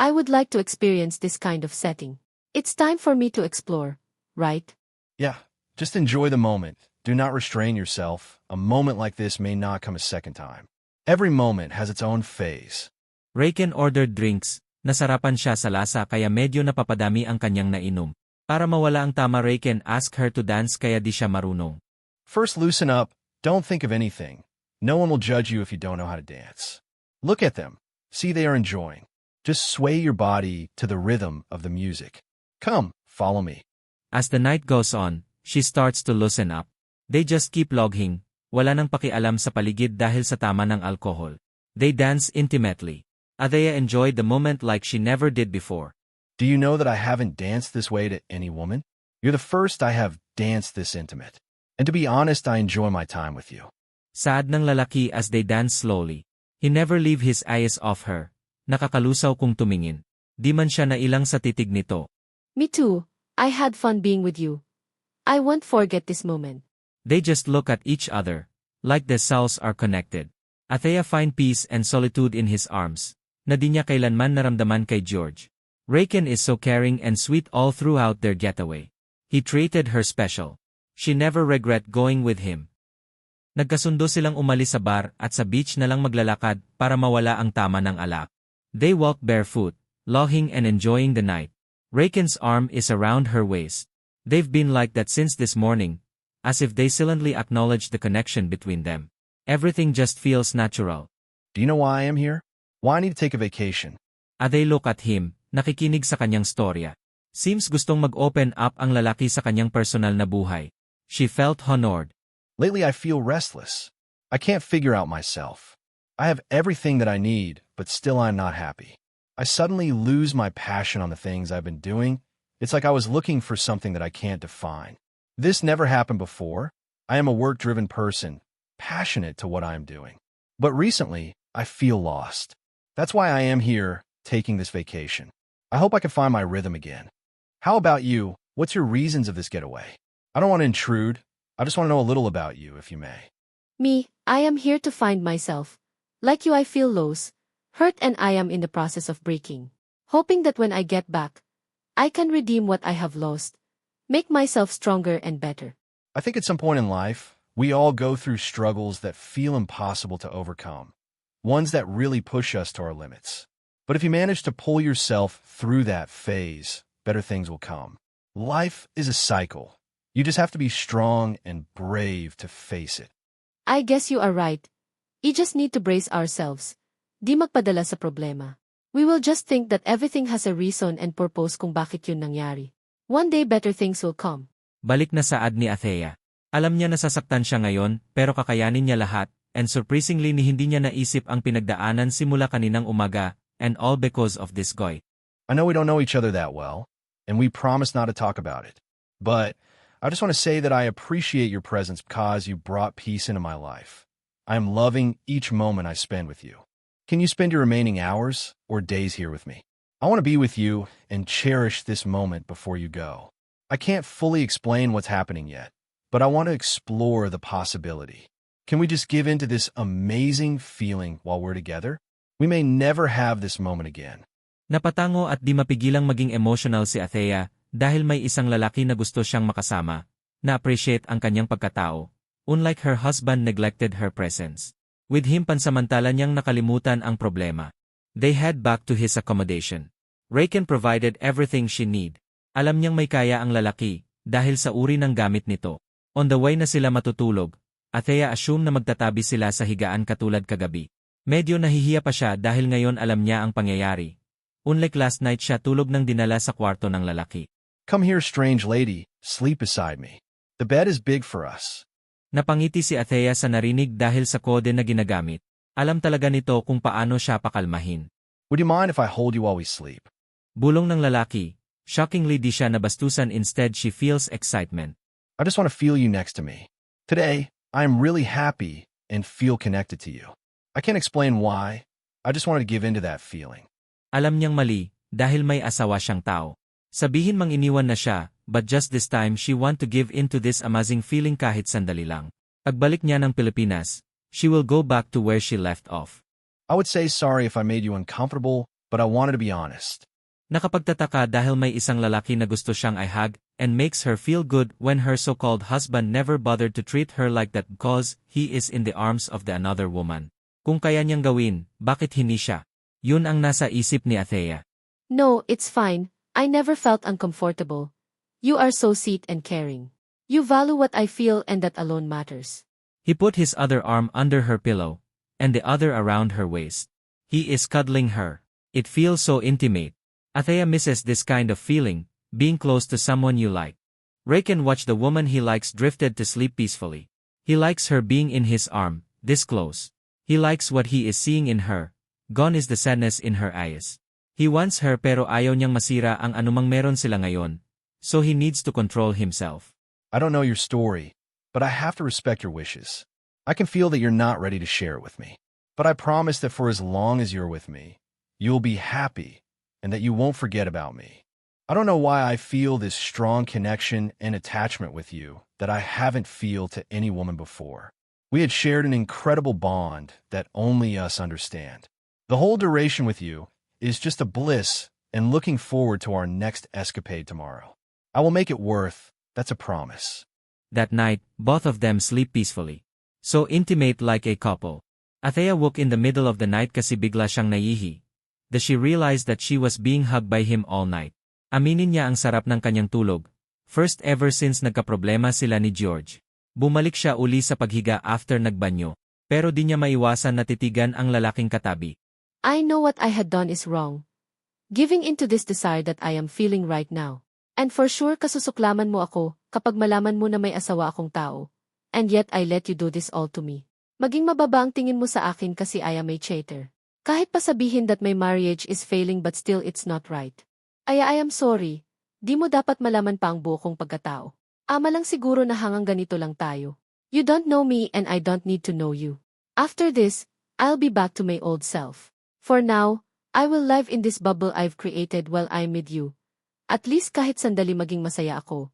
I would like to experience this kind of setting. It's time for me to explore, right? Yeah, just enjoy the moment. Do not restrain yourself. A moment like this may not come a second time. Every moment has its own phase. Raiken ordered drinks, nasarapan siya sa lasa kaya medyo napapadami ang kanyang nainom. Para mawala ang tama, Raiken asked her to dance kaya di siya marunong. First, loosen up. Don't think of anything. No one will judge you if you don't know how to dance. Look at them. See, they are enjoying. Just sway your body to the rhythm of the music. Come, follow me. As the night goes on, she starts to loosen up. They just keep logging, wala nang pakialam sa paligid dahil sa tama ng alcohol. They dance intimately. Athea enjoyed the moment like she never did before. Do you know that I haven't danced this way to any woman? You're the first I have danced this intimate. And to be honest, I enjoy my time with you. Saad ng lalaki as they dance slowly. He never leave his eyes off her. Nakakalusaw kung tumingin. Di man siya nailang sa titig nito. Me too. I had fun being with you. I won't forget this moment. They just look at each other, like their souls are connected. Athea find peace and solitude in his arms, na di niya kailanman naramdaman kay George. Raiken is so caring and sweet all throughout their getaway. He treated her special. She never regret going with him. Nagkasundo silang umalis sa bar at sa beach na lang maglalakad para mawala ang tama ng alak. They walk barefoot, logging and enjoying the night. Raiken's arm is around her waist. They've been like that since this morning, as if they silently acknowledge the connection between them. Everything just feels natural. Do you know why I am here? Why I need to take a vacation? They look at him, nakikinig sa kanyang storya. Seems gustong mag-open up ang lalaki sa kanyang personal na buhay. She felt honored. Lately I feel restless. I can't figure out myself. I have everything that I need, but still I'm not happy. I suddenly lose my passion on the things I've been doing. It's like I was looking for something that I can't define. This never happened before. I am a work-driven person, passionate to what I am doing. But recently, I feel lost. That's why I am here, taking this vacation. I hope I can find my rhythm again. How about you? What's your reasons of this getaway? I don't want to intrude. I just want to know a little about you, if you may. Me, I am here to find myself. Like you, I feel lost, hurt, and I am in the process of breaking. Hoping that when I get back, I can redeem what I have lost, make myself stronger and better. I think at some point in life, we all go through struggles that feel impossible to overcome, ones that really push us to our limits. But if you manage to pull yourself through that phase, better things will come. Life is a cycle. You just have to be strong and brave to face it. I guess you are right. We just need to brace ourselves. Di magpadala sa problema. We will just think that everything has a reason and purpose kung bakit yun nangyari. One day better things will come. Balik na saad ni Athea. Alam niya nasasaktan siya ngayon, pero kakayanin niya lahat, and surprisingly ni hindi niya naisip ang pinagdaanan simula kaninang umaga, and all because of this guy. I know we don't know each other that well, and we promise not to talk about it. But I just want to say that I appreciate your presence because you brought peace into my life. I am loving each moment I spend with you. Can you spend your remaining hours or days here with me? I want to be with you and cherish this moment before you go. I can't fully explain what's happening yet, but I want to explore the possibility. Can we just give in to this amazing feeling while we're together? We may never have this moment again. Napatango at di mapigilang maging emotional si Athea dahil may isang lalaki na gusto siyang makasama, na-appreciate ang kanyang pagkatao, unlike her husband neglected her presence. With him pansamantala niyang nakalimutan ang problema. They head back to his accommodation. Raiken provided everything she need. Alam niyang may kaya ang lalaki dahil sa uri ng gamit nito. On the way na sila matutulog, Athea assume na magtatabi sila sa higaan katulad kagabi. Medyo nahihiya pa siya dahil ngayon alam niya ang pangyayari. Unlike last night siya tulog ng dinala sa kwarto ng lalaki. Come here, strange lady. Sleep beside me. The bed is big for us. Napangiti si Athea sa narinig dahil sa kode na ginagamit. Alam talaga nito kung paano siya pakalmahin. Would you mind if I hold you while we sleep? Bulong ng lalaki. Shockingly di siya nabastusan, instead she feels excitement. I just want to feel you next to me. Today, I am really happy and feel connected to you. I can't explain why. I just wanted to give in to that feeling. Alam niyang mali, dahil may asawa siyang tao. Sabihin mang iniwan na siya, but just this time she want to give in to this amazing feeling kahit sandali lang. Pagbalik niya ng Pilipinas, she will go back to where she left off. I would say sorry if I made you uncomfortable, but I wanted to be honest. Nakapagtataka dahil may isang lalaki na gusto siyang i-hug and makes her feel good when her so-called husband never bothered to treat her like that because he is in the arms of the another woman. Kung kaya niyang gawin, bakit hindi siya? Yun ang nasa isip ni Athea. No, it's fine. I never felt uncomfortable. You are so sweet and caring. You value what I feel and that alone matters. He put his other arm under her pillow, and the other around her waist. He is cuddling her. It feels so intimate. Athea misses this kind of feeling, being close to someone you like. Raken watched the woman he likes drifted to sleep peacefully. He likes her being in his arm, this close. He likes what he is seeing in her. Gone is the sadness in her eyes. He wants her pero ayaw niyang masira ang anumang meron sila ngayon, so he needs to control himself. I don't know your story, but I have to respect your wishes. I can feel that you're not ready to share it with me. But I promise that for as long as you're with me, you'll be happy and that you won't forget about me. I don't know why I feel this strong connection and attachment with you that I haven't feel to any woman before. We had shared an incredible bond that only us understand. The whole duration with you is just a bliss and looking forward to our next escapade tomorrow. I will make it worth, that's a promise. That night, both of them sleep peacefully. So intimate like a couple. Athea woke in the middle of the night kasi bigla siyang nayihi. That she realized that she was being hugged by him all night. Aminin niya ang sarap ng kanyang tulog. First ever since nagkaproblema sila ni George. Bumalik siya uli sa paghiga after nagbanyo. Pero di niya maiwasan na titigan ang lalaking katabi. I know what I had done is wrong. Giving into this desire that I am feeling right now. And for sure kasusuklaman mo ako kapag malaman mo na may asawa akong tao. And yet I let you do this all to me. Maging mababa ang tingin mo sa akin kasi I am a traitor. Kahit pa sabihin that my marriage is failing but still it's not right. I am sorry. Di mo dapat malaman pa ang buo kong pagkatao. Ama lang siguro na hanggang ganito lang tayo. You don't know me and I don't need to know you. After this, I'll be back to my old self. For now, I will live in this bubble I've created while I'm with you. At least kahit sandali maging masaya ako.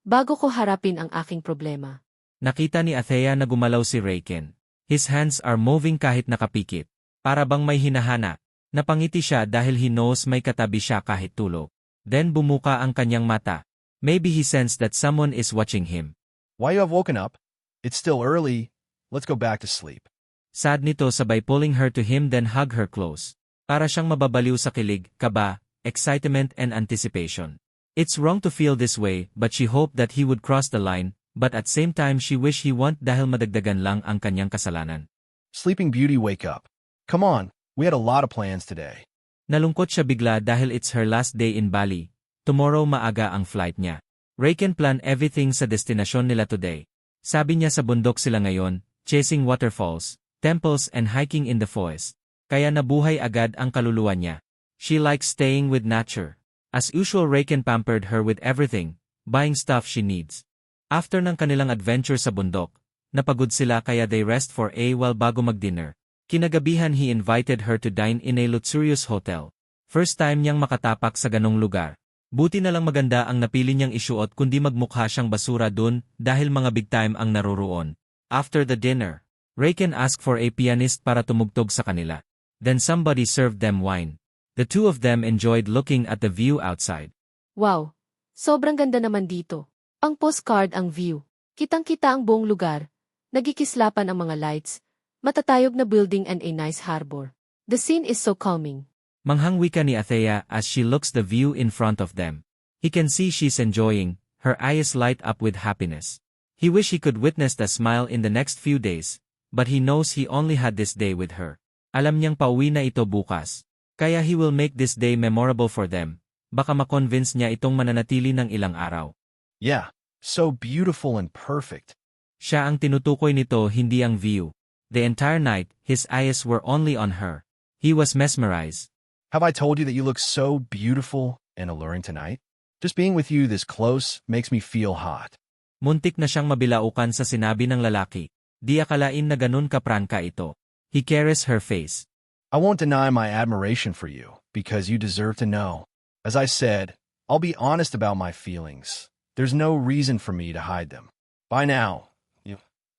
Bago ko harapin ang aking problema. Nakita ni Athea na gumalaw si Raken. His hands are moving kahit nakapikit. Para bang may hinahana. Napangiti siya dahil he knows may katabi siya kahit tulog. Then bumuka ang kanyang mata. Maybe he sensed that someone is watching him. Why you have woken up? It's still early. Let's go back to sleep. Sad nito sabay pulling her to him then hug her close. Para siyang mababaliw sa kilig, kaba, excitement and anticipation. It's wrong to feel this way but she hoped that he would cross the line, but at same time she wished he won't dahil madagdagan lang ang kanyang kasalanan. Sleeping Beauty, wake up. Come on, we had a lot of plans today. Nalungkot siya bigla dahil it's her last day in Bali. Tomorrow maaga ang flight niya. Raken planned everything sa destinasyon nila today. Sabi niya sa bundok sila ngayon, chasing waterfalls, temples and hiking in the forest. Kaya nabuhay agad ang kaluluwa niya. She likes staying with nature. As usual Raken pampered her with everything, buying stuff she needs. After ng kanilang adventure sa bundok, napagod sila kaya they rest for a while bago mag-dinner. Kinagabihan he invited her to dine in a luxurious hotel. First time niyang makatapak sa ganong lugar. Buti na lang maganda ang napili niyang isuot kundi magmukha siyang basura dun dahil mga big time ang naroroon. After the dinner, Raken asked for a pianist para tumugtog sa kanila. Then somebody served them wine. The two of them enjoyed looking at the view outside. Wow! Sobrang ganda naman dito. Pang postcard ang view. Kitang-kita ang buong lugar. Nagikislapan ang mga lights. Matatayog na building and a nice harbor. The scene is so calming. Manghang wika ni Athea as she looks the view in front of them. He can see she's enjoying, her eyes light up with happiness. He wish he could witness the smile in the next few days, but he knows he only had this day with her. Alam niyang pauwi na ito bukas. Kaya he will make this day memorable for them. Baka makonvince niya itong mananatili ng ilang araw. Yeah, so beautiful and perfect. Siya ang tinutukoy nito hindi ang view. The entire night, his eyes were only on her. He was mesmerized. Have I told you that you look so beautiful and alluring tonight? Just being with you this close makes me feel hot. Muntik na siyang mabilaukan sa sinabi ng lalaki. Di akalain na ganun kaprangka ito. He caressed her face. I won't deny my admiration for you, because you deserve to know. As I said, I'll be honest about my feelings. There's no reason for me to hide them. By now,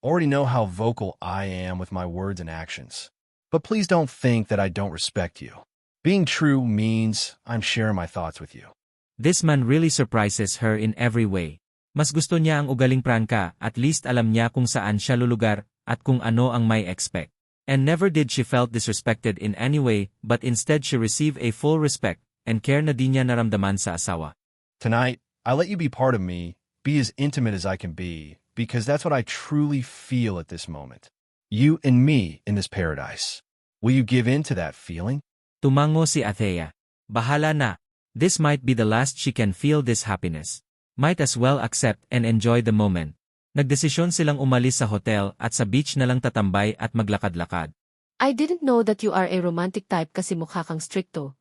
already know how vocal I am with my words and actions. But please don't think that I don't respect you. Being true means I'm sharing my thoughts with you. This man really surprises her in every way. Mas gusto niya ang ugaling prangka, at least alam niya kung saan siya lulugar at kung ano ang may expect. And never did she felt disrespected in any way, but instead she received a full respect and care na di niya naramdaman sa asawa. Tonight, I let you be part of me, be as intimate as I can be, because that's what I truly feel at this moment. You and me in this paradise. Will you give in to that feeling? Tumango si Athea. Bahala na. This might be the last she can feel this happiness. Might as well accept and enjoy the moment. Nagdesisyon silang umalis sa hotel at sa beach na lang tatambay at maglakad-lakad. I didn't know that you are a romantic type kasi mukha kang stricto.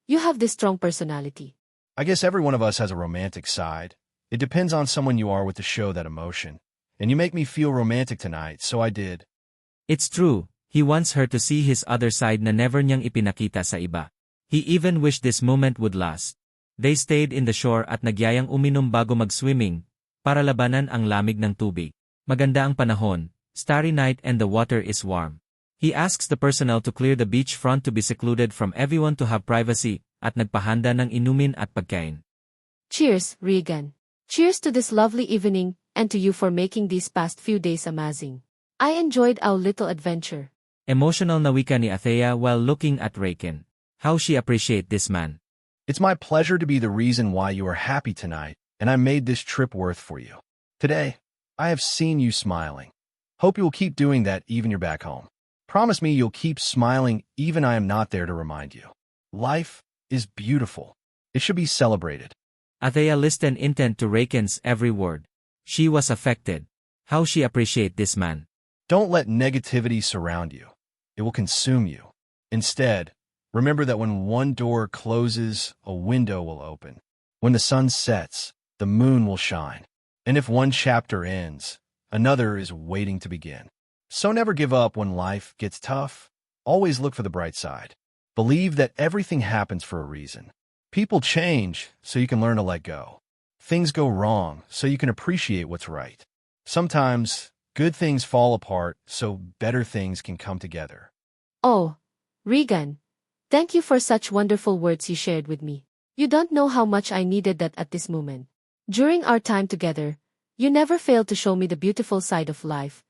You have this strong personality. I guess every one of us has a romantic side. It depends on someone you are with to show that emotion. And you make me feel romantic tonight, so I did. It's true, he wants her to see his other side na never niyang ipinakita sa iba. He even wished this moment would last. They stayed in the shore at nagyayang uminom bago mag-swimming, para labanan ang lamig ng tubig. Maganda ang panahon, starry night and the water is warm. He asks the personnel to clear the beach front to be secluded from everyone to have privacy, at nagpahanda ng inumin at pagkain. Cheers, Regan. Cheers to this lovely evening, and to you for making these past few days amazing. I enjoyed our little adventure. Emotional na wika ni Athea while looking at Raken. How she appreciate this man. It's my pleasure to be the reason why you are happy tonight, and I made this trip worth for you. Today, I have seen you smiling. Hope you will keep doing that even you're back home. Promise me you'll keep smiling even I am not there to remind you. Life is beautiful. It should be celebrated. Athea listened intent to Raken's every word. She was affected. How she appreciate this man. Don't let negativity surround you. It will consume you. Instead, remember that when one door closes, a window will open. When the sun sets, the moon will shine. And if one chapter ends, another is waiting to begin. So never give up when life gets tough. Always look for the bright side. Believe that everything happens for a reason. People change so you can learn to let go. Things go wrong so you can appreciate what's right. Sometimes, good things fall apart so better things can come together. Oh, Regan. Thank you for such wonderful words you shared with me. You don't know how much I needed that at this moment. During our time together, you never failed to show me the beautiful side of life.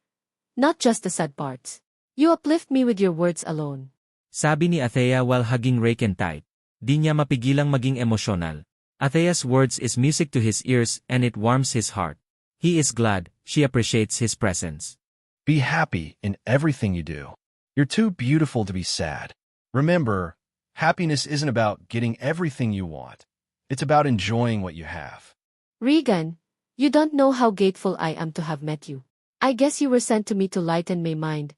Not just the sad parts. You uplift me with your words alone. Sabi ni Athea while hugging Raken tight. Di niya mapigilang maging emosyonal. Athea's words is music to his ears and it warms his heart. He is glad, she appreciates his presence. Be happy in everything you do. You're too beautiful to be sad. Remember, happiness isn't about getting everything you want. It's about enjoying what you have. Regan, you don't know how grateful I am to have met you. I guess you were sent to me to lighten my mind,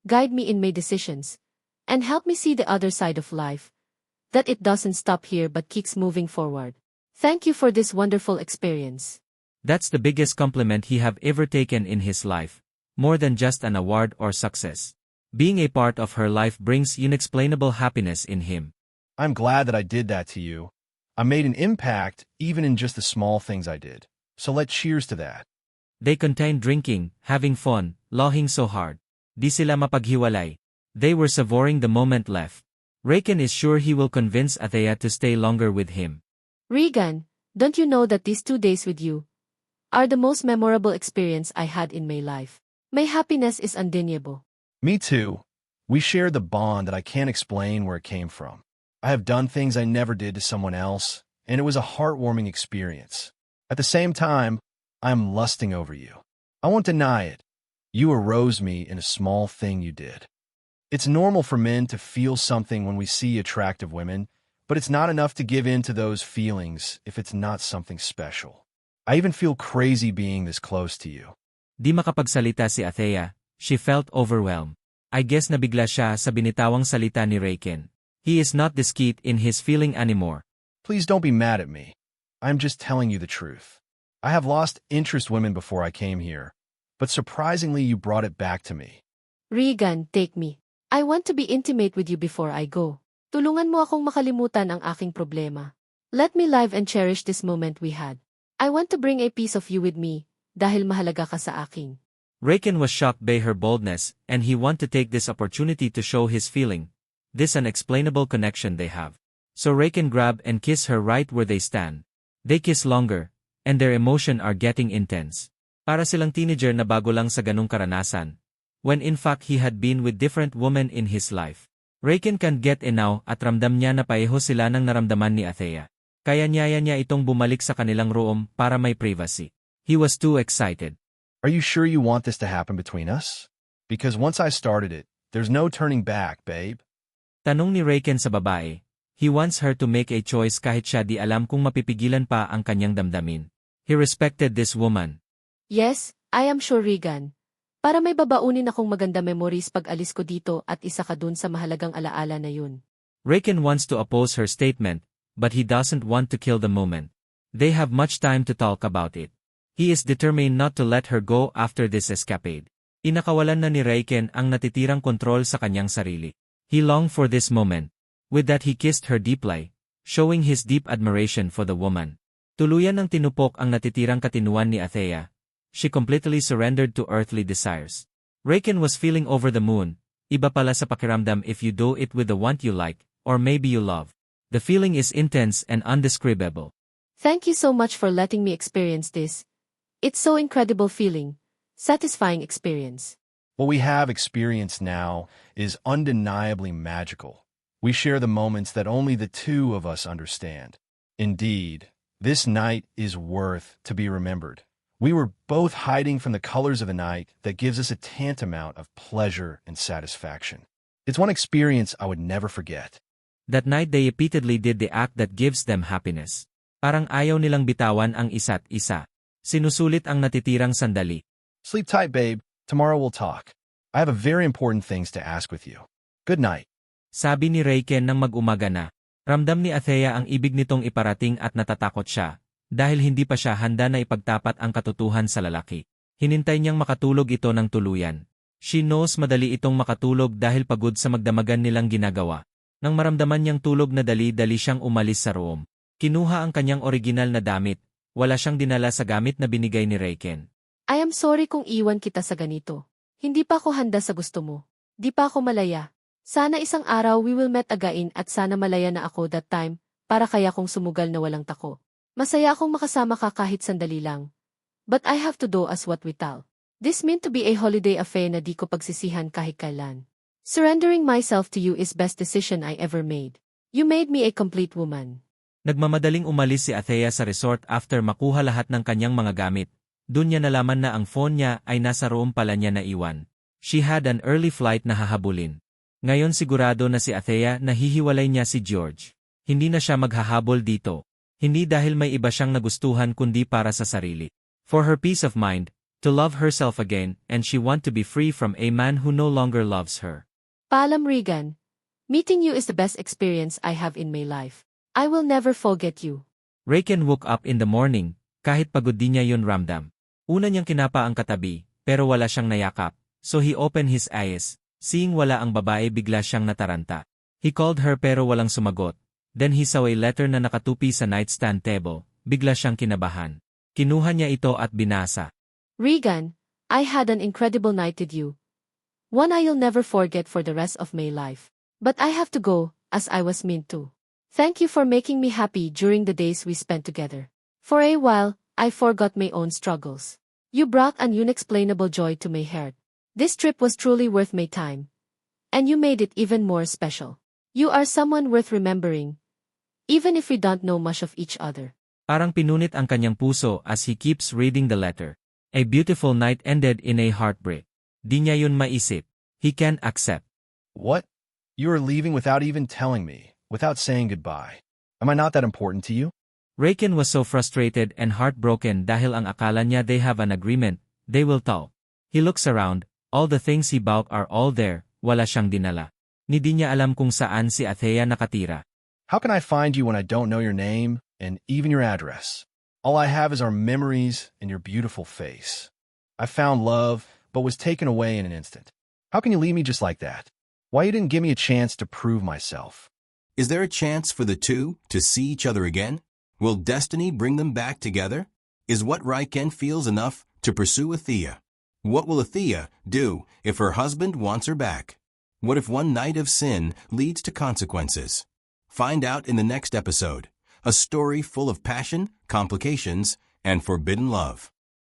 guide me in my decisions, and help me see the other side of life. That it doesn't stop here but keeps moving forward. Thank you for this wonderful experience. That's the biggest compliment he have ever taken in his life. More than just an award or success. Being a part of her life brings inexplainable happiness in him. I'm glad that I did that to you. I made an impact even in just the small things I did. So let's cheers to that. They continued drinking, having fun, laughing so hard. Di sila mapaghiwalay. They were savoring the moment left. Raken is sure he will convince Athea to stay longer with him. Regan, don't you know that these 2 days with you are the most memorable experience I had in my life? My happiness is undeniable. Me too. We shared the bond that I can't explain where it came from. I have done things I never did to someone else, and it was a heartwarming experience. At the same time, I am lusting over you. I won't deny it. You arose me in a small thing you did. It's normal for men to feel something when we see attractive women, but it's not enough to give in to those feelings if it's not something special. I even feel crazy being this close to you. Di makapagsalita si Athea, she felt overwhelmed. I guess nabigla siya sa binitawang salita ni Raken. He is not discreet in his feeling anymore. Please don't be mad at me. I'm just telling you the truth. I have lost interest in women before I came here, but surprisingly you brought it back to me. Regan, take me. I want to be intimate with you before I go. Tulungan mo akong makalimutan ang aking problema. Let me live and cherish this moment we had. I want to bring a piece of you with me, dahil mahalaga ka sa akin. Raiken was shocked by her boldness, and he wanted to take this opportunity to show his feeling, this unexplainable connection they have. So Raiken grabbed and kissed her right where they stand. They kiss longer, and their emotion are getting intense. Para silang teenager na bago lang sa ganung karanasan, when in fact he had been with different women in his life. Raiken can't get enough at ramdam niya na pareho sila ng naramdaman ni Athea. Kaya niyaya niya itong bumalik sa kanilang room para may privacy. He was too excited. Are you sure you want this to happen between us? Because once I started it, there's no turning back, babe. Tanong ni Raiken sa babae. He wants her to make a choice kahit siya di alam kung mapipigilan pa ang kanyang damdamin. He respected this woman. Yes, I am sure, Regan. Para may babaunin akong maganda memories pag alis ko dito at isa ka dun sa mahalagang alaala na yun. Raiken wants to oppose her statement, but he doesn't want to kill the moment. They have much time to talk about it. He is determined not to let her go after this escapade. Inakawalan na ni Raiken ang natitirang kontrol sa kanyang sarili. He longed for this moment. With that he kissed her deeply, showing his deep admiration for the woman. Tuluyan ng tinupok ang natitirang katinuan ni Athea. She completely surrendered to earthly desires. Raiken was feeling over the moon. Iba pala sa pakiramdam if you do it with the one you like, or maybe you love. The feeling is intense and undescribable. Thank you so much for letting me experience this. It's so incredible feeling. Satisfying experience. What we have experienced now is undeniably magical. We share the moments that only the two of us understand. Indeed, this night is worth to be remembered. We were both hiding from the colors of a night that gives us a tantamount of pleasure and satisfaction. It's one experience I would never forget. That night they repeatedly did the act that gives them happiness. Parang ayaw nilang bitawan ang isa't isa. Sinusulit ang natitirang sandali. Sleep tight, babe. Tomorrow we'll talk. I have a very important things to ask with you. Good night. Sabi ni Raiken nang mag-umaga na. Ramdam ni Athea ang ibig nitong iparating at natatakot siya, dahil hindi pa siya handa na ipagtapat ang katotohanan sa lalaki. Hinintay niyang makatulog ito ng tuluyan. She knows madali itong makatulog dahil pagod sa magdamagan nilang ginagawa. Nang maramdaman niyang tulog na dali-dali siyang umalis sa room. Kinuha ang kanyang original na damit. Wala siyang dinala sa gamit na binigay ni Raiken. I am sorry kung iwan kita sa ganito. Hindi pa ako handa sa gusto mo. Di pa ako malaya. Sana isang araw we will meet again at sana malaya na ako that time, para kaya kong sumugal na walang tako. Masaya akong makasama ka kahit sandali lang. But I have to do as what we tell. This meant to be a holiday affair na di ko pagsisihan kahit kailan. Surrendering myself to you is best decision I ever made. You made me a complete woman. Nagmamadaling umalis si Athea sa resort after makuha lahat ng kanyang mga gamit. Doon niya nalaman na ang phone niya ay nasa room pala niya naiwan. She had an early flight na hahabulin. Ngayon sigurado na si Athea na hihiwalay niya si George. Hindi na siya maghahabol dito. Hindi dahil may iba siyang nagustuhan kundi para sa sarili. For her peace of mind, to love herself again, and she want to be free from a man who no longer loves her. Paalam, Regan. Meeting you is the best experience I have in my life. I will never forget you. Raiken woke up in the morning, kahit pagod di niya yun ramdam. Una niyang kinapa ang katabi, pero wala siyang nayakap, so he opened his eyes. Seeing wala ang babae bigla siyang nataranta. He called her pero walang sumagot. Then he saw a letter na nakatupi sa nightstand table. Bigla siyang kinabahan. Kinuha niya ito at binasa. Regan, I had an incredible night with you. One I'll never forget for the rest of my life. But I have to go, as I was meant to. Thank you for making me happy during the days we spent together. For a while, I forgot my own struggles. You brought an unexplainable joy to my heart. This trip was truly worth my time. And you made it even more special. You are someone worth remembering, even if we don't know much of each other. Parang pinunit ang kanyang puso as he keeps reading the letter. A beautiful night ended in a heartbreak. Di niya yun maisip. He can't accept. What? You are leaving without even telling me, without saying goodbye. Am I not that important to you? Raiken was so frustrated and heartbroken dahil ang akala niya they have an agreement, they will talk. He looks around, all the things he bought are all there, wala siyang dinala. Ni di niya alam kung saan si Athea nakatira. How can I find you when I don't know your name, and even your address? All I have is our memories and your beautiful face. I found love, but was taken away in an instant. How can you leave me just like that? Why you didn't give me a chance to prove myself? Is there a chance for the two to see each other again? Will destiny bring them back together? Is what Raiken feels enough to pursue Athea? What will Athea do if her husband wants her back? What if one night of sin leads to consequences? Find out in the next episode. A story full of passion, complications, and forbidden love.